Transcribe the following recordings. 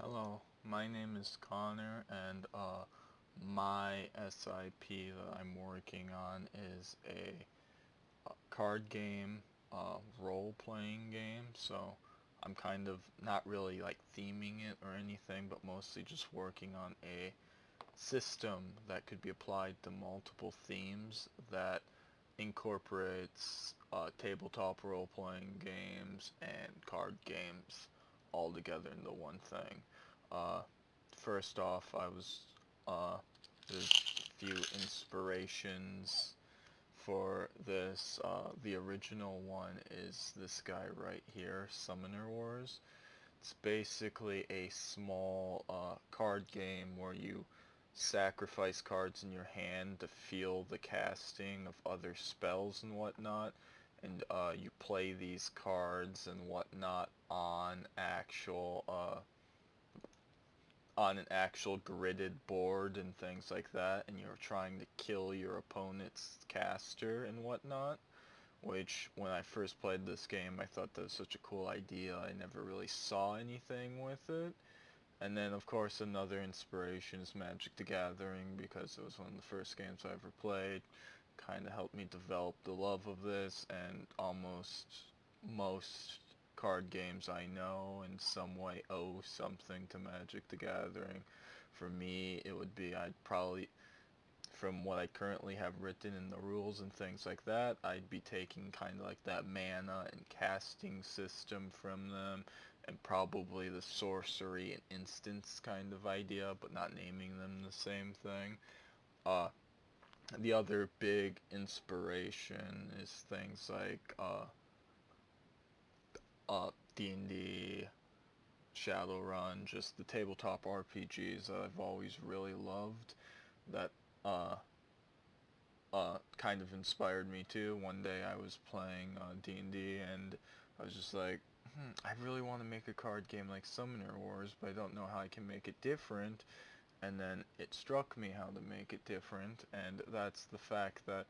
Hello, my name is Connor, and my SIP that I'm working on is a card game, role-playing game. So I'm kind of not really like theming it or anything, but mostly just working on a system that could be applied to multiple themes that incorporates tabletop role-playing games and card games all together into one thing. Uh, First off, there's a few inspirations for this. The original one is this guy right here, Summoner Wars. It's basically a small card game where you sacrifice cards in your hand to feel the casting of other spells and whatnot, and you play these cards and whatnot on an actual gridded board and things like that, and you're trying to kill your opponent's caster and whatnot. Which, when I first played this game, I thought that was such a cool idea. I never really saw anything with it. And then, of course, another inspiration is Magic the Gathering, because it was one of the first games I ever played. Kind of helped me develop the love of this, and almost most card games I know in some way owe something to Magic the Gathering. For me, it would be I'd probably, from what I currently have written in the rules and things like that, I'd be taking kind of like that mana and casting system from them, and probably the sorcery and instance kind of idea, but not naming them the same thing. Uh, the other big inspiration is things like D&D, Shadowrun, just the tabletop RPGs that I've always really loved. That uh, kind of inspired me too. One day I was playing D&D and I was just like, I really want to make a card game like Summoner Wars, but I don't know how I can make it different. And then it struck me how to make it different, and that's the fact that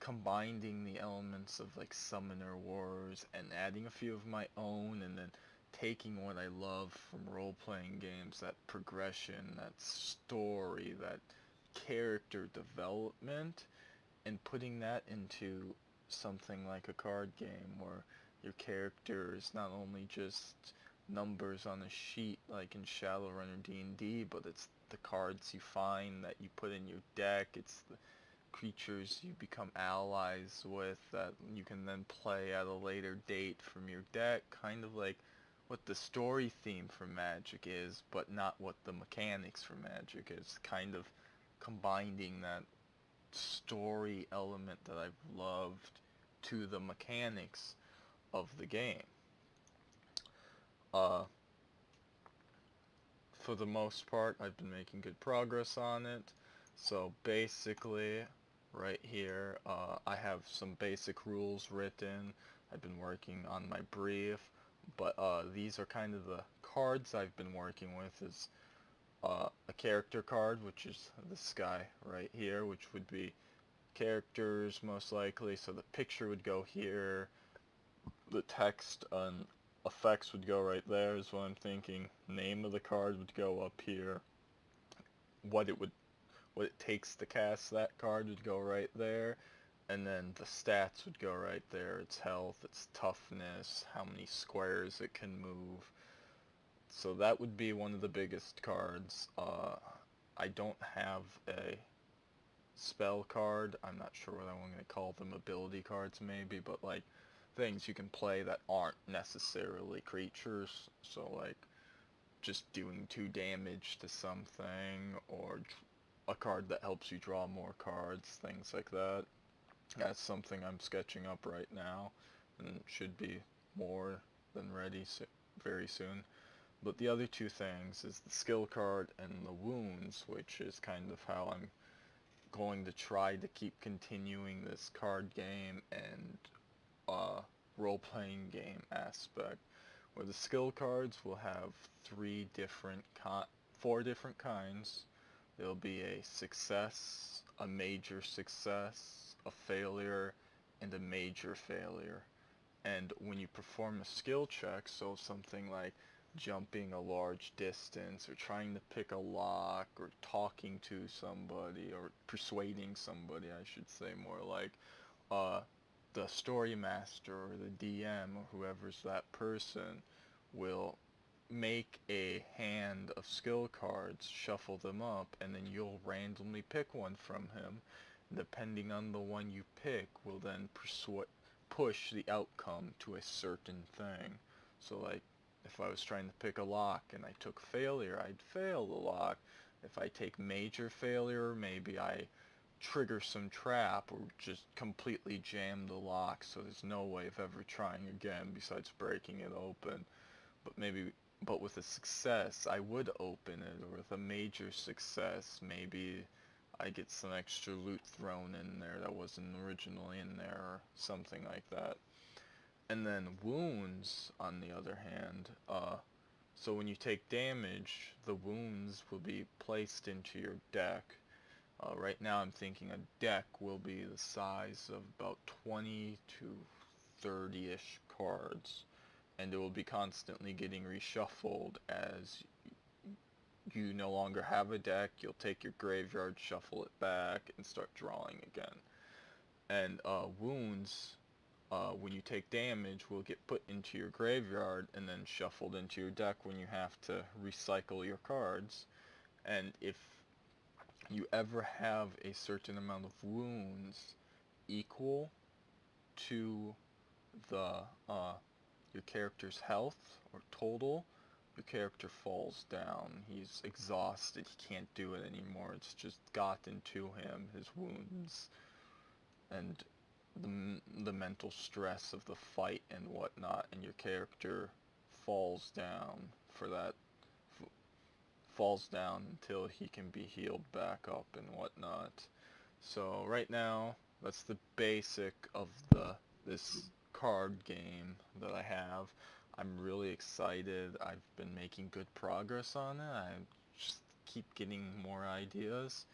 combining the elements of like Summoner Wars and adding a few of my own, and then taking what I love from role-playing games, that progression, that story, that character development, and putting that into something like a card game where your character is not only just numbers on a sheet like in Shadowrun or D&D, but it's the cards you find that you put in your deck, it's the creatures you become allies with that you can then play at a later date from your deck, kind of like what the story theme for Magic is, but not what the mechanics for Magic is, kind of combining that story element that I've loved to the mechanics of the game. Uh, for the most part, I've been making good progress on it. So basically, right here, I have some basic rules written. I've been working on my brief, but these are kind of the cards I've been working with. Is a character card, which is this guy right here, which would be characters most likely, so the picture would go here, the text and effects would go right there is what I'm thinking. Name of the card would go up here. What it takes to cast that card would go right there, and then the stats would go right there. Its health, its toughness, how many squares it can move. So that would be one of the biggest cards. I don't have a spell card. I'm not sure what I'm going to call them, ability cards maybe, but like things you can play that aren't necessarily creatures. So like just doing 2 damage to something, or a card that helps you draw more cards, things like that. That's something I'm sketching up right now, and should be more than ready very soon. But the other two things is the skill card and the wounds, which is kind of how I'm going to try to keep continuing this card game and role-playing game aspect, where the skill cards will have four different kinds. There'll be a success, a major success, a failure, and a major failure. And when you perform a skill check, so something like jumping a large distance or trying to pick a lock or talking to somebody or persuading somebody, I should say, more like uh, the story master or the DM or whoever's that person will make a hand of skill cards, shuffle them up, and then you'll randomly pick one from him. Depending on the one you pick, will then push the outcome to a certain thing. So, like, if I was trying to pick a lock and I took failure, I'd fail the lock. If I take major failure, maybe I trigger some trap or just completely jam the lock so there's no way of ever trying again besides breaking it open. But with a success, I would open it, or with a major success, maybe I get some extra loot thrown in there that wasn't originally in there, or something like that. And then wounds, on the other hand, so when you take damage, the wounds will be placed into your deck. Right now I'm thinking a deck will be the size of about 20 to 30-ish cards, and it will be constantly getting reshuffled as you no longer have a deck. You'll take your graveyard, shuffle it back, and start drawing again. And wounds, when you take damage, will get put into your graveyard and then shuffled into your deck when you have to recycle your cards. And if you ever have a certain amount of wounds equal to the your character's health or total, your character falls down. He's exhausted. He can't do it anymore. It's just gotten to him, his wounds, and the mental stress of the fight and whatnot, and your character falls down for that. Falls down until he can be healed back up and whatnot. So right now, that's the basic of this card game that I have. I'm really excited. I've been making good progress on it. I just keep getting more ideas,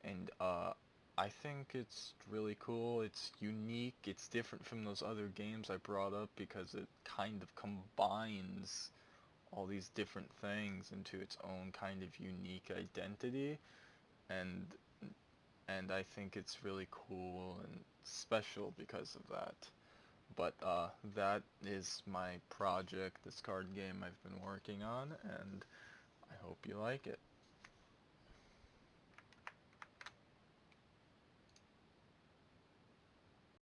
and I think it's really cool. It's unique. It's different from those other games I brought up because it kind of combines all these different things into its own kind of unique identity, and I think it's really cool and special because of that. But that is my project, this card game I've been working on, and I hope you like it.